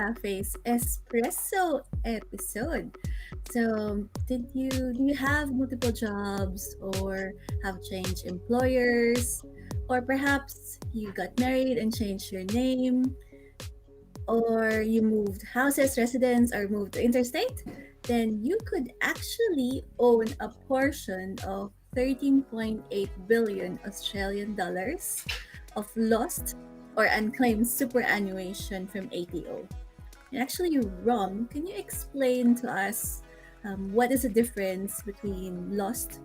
Cafe's Espresso episode. So, do you have multiple jobs or have changed employers, or perhaps you got married and changed your name, or you moved houses, residence, or moved to interstate? Then you could actually own a portion of 13.8 billion Australian dollars of lost or unclaimed superannuation from ATO. And actually, Rom, can you explain to us what is the difference between lost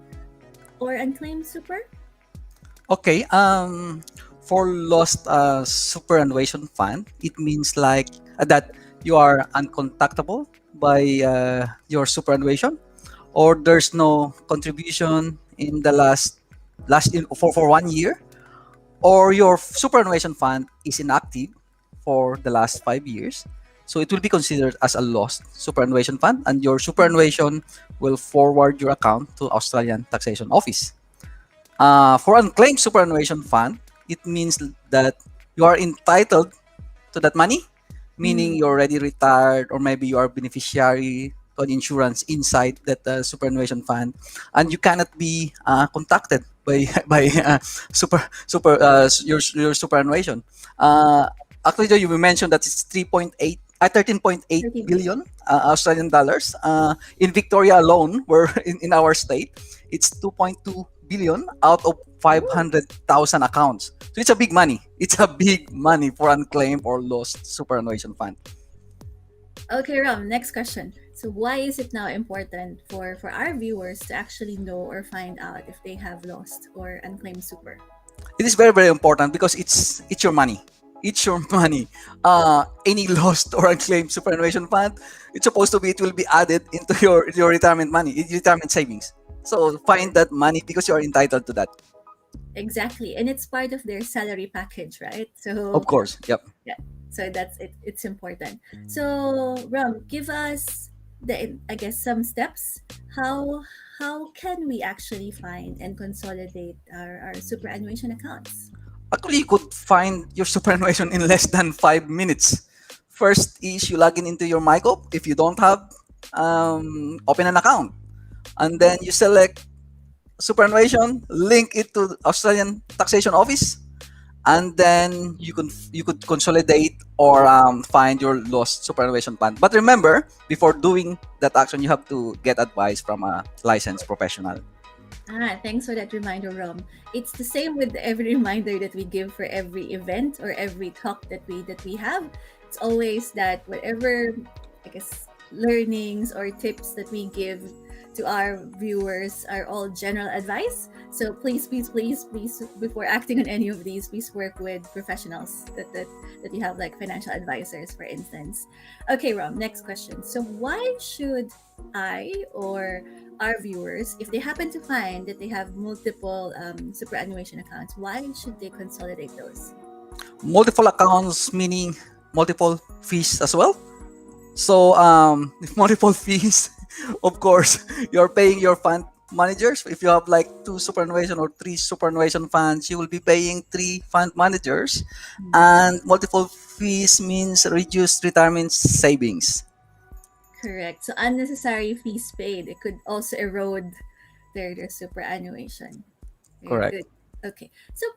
or unclaimed super? Okay. For lost superannuation fund, it means like that you are uncontactable by your superannuation, or there's no contribution in the last for 1 year, or your superannuation fund is inactive for the last 5 years. So it will be considered as a lost superannuation fund, and your superannuation will forward your account to Australian Taxation Office. For unclaimed superannuation fund, it means that you are entitled to that money, meaning Mm, you're already retired, or maybe you are beneficiary to an insurance inside that superannuation fund, and you cannot be contacted by by your superannuation. Actually, you mentioned that it's 13.8 13 billion. billion Australian dollars. In Victoria alone, where in our state, it's 2.2 billion out of Oh, 500,000 accounts. So it's a big money. It's a big money for unclaimed or lost superannuation fund. okay, Rom, next question. So why is it now important for our viewers to actually know or find out if they have lost or unclaimed super? It is very, very important because it's your money. It's your money. Any lost or unclaimed superannuation fund, it's supposed to be, it will be added into your retirement money, retirement savings. So find that money because you are entitled to that. Exactly. And it's part of their salary package, right? Of So course. Yep. yeah, so that's it. It's important. So Rom, give us I guess some steps. How can we actually find and consolidate our superannuation accounts? Actually, you could find your superannuation in less than 5 minutes. First is you log in into your MyGov. If you don't have, open an account, and then you select superannuation, link it to the Australian Taxation Office, and then you could consolidate or find your lost superannuation fund. But remember, before doing that action, you have to get advice from a licensed professional. Thanks for that reminder, Rom. It's the same with every reminder that we give for every event or every talk that we have. It's always that whatever, I guess, learnings or tips that we give to our viewers are all general advice. So please, before acting on any of these, please work with professionals that you have, like financial advisors, for instance. Okay, Rom, next question. So why should I or our viewers, if they happen to find that they have multiple superannuation accounts, why should they consolidate those? Multiple accounts meaning multiple fees as well. So if multiple fees, of course, you're paying your fund managers. If you have like two superannuation or three superannuation funds, you will be paying three fund managers. Mm, And multiple fees means reduced retirement savings. correct. So unnecessary fees paid. It could also erode their superannuation. Very Correct. good. Okay. So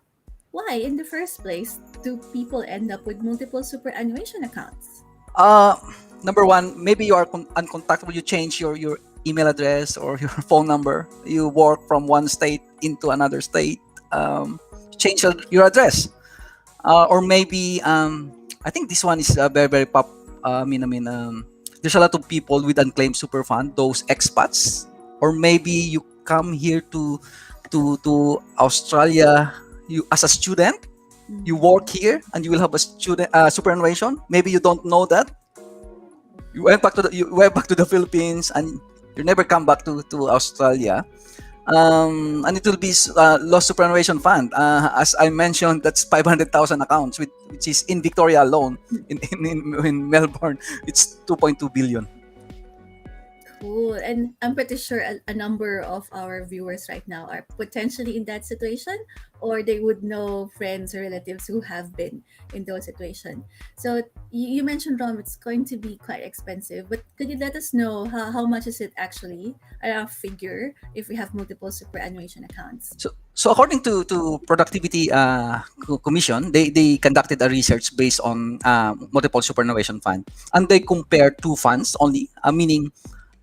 why, in the first place, do people end up with multiple superannuation accounts? Uh, Number one, maybe you are uncontactable. You change your email address or your phone number. You work from one state into another state. Change your address. Or maybe I think this one is very, very pop. There's a lot of people with unclaimed super fund, those expats, or maybe you come here to Australia. You as a student, you Mm, work here, and you will have a student superannuation. Maybe you don't know that. You went back to the Philippines, and you never come back to Australia. And it will be lost superannuation fund. As I mentioned, that's 500,000 accounts, which is in Victoria alone. In Melbourne, it's 2.2 billion. Cool. And I'm pretty sure a number of our viewers right now are potentially in that situation, or they would know friends or relatives who have been in those situations. So you mentioned, Rom, it's going to be quite expensive, but could you let us know how much is it actually, a rough figure, if we have multiple superannuation accounts? So according to Productivity Commission, they conducted a research based on multiple superannuation fund, and they compared two funds only, meaning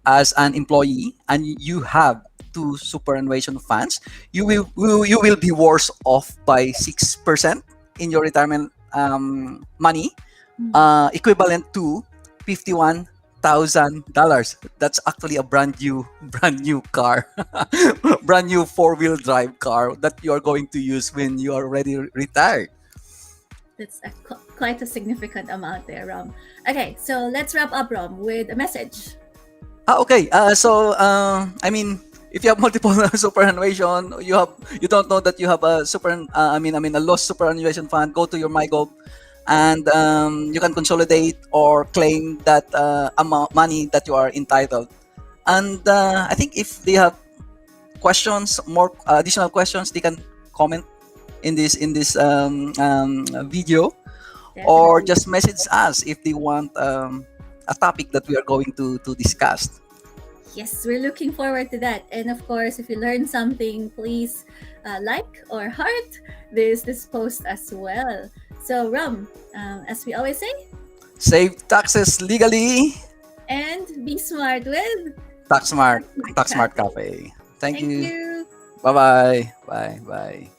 as an employee and you have two superannuation funds, you will be worse off by 6% in your retirement money, Mm. equivalent to $51,000. That's actually a brand new car, brand new four-wheel drive car that you are going to use when you are already retired. That's quite a significant amount there, Rom. Okay, so let's wrap up, Rom, with a message. Okay. I mean, if you have multiple superannuation, you don't know that you have a a lost superannuation fund. Go to your MyGov, and you can consolidate or claim that amount money that you are entitled. And I think if they have questions, more additional questions, they can comment in this video, or Definitely. just message us if they want a topic that we are going to discuss. Yes, we're looking forward to that. And of course, if you learned something, please like or heart this post as well. So, Rom, as we always say, Save taxes legally. and be smart with Tax Smart. Smart Tax Smart Cafe. Cafe. Thank Thank you. you. Bye bye. Bye bye.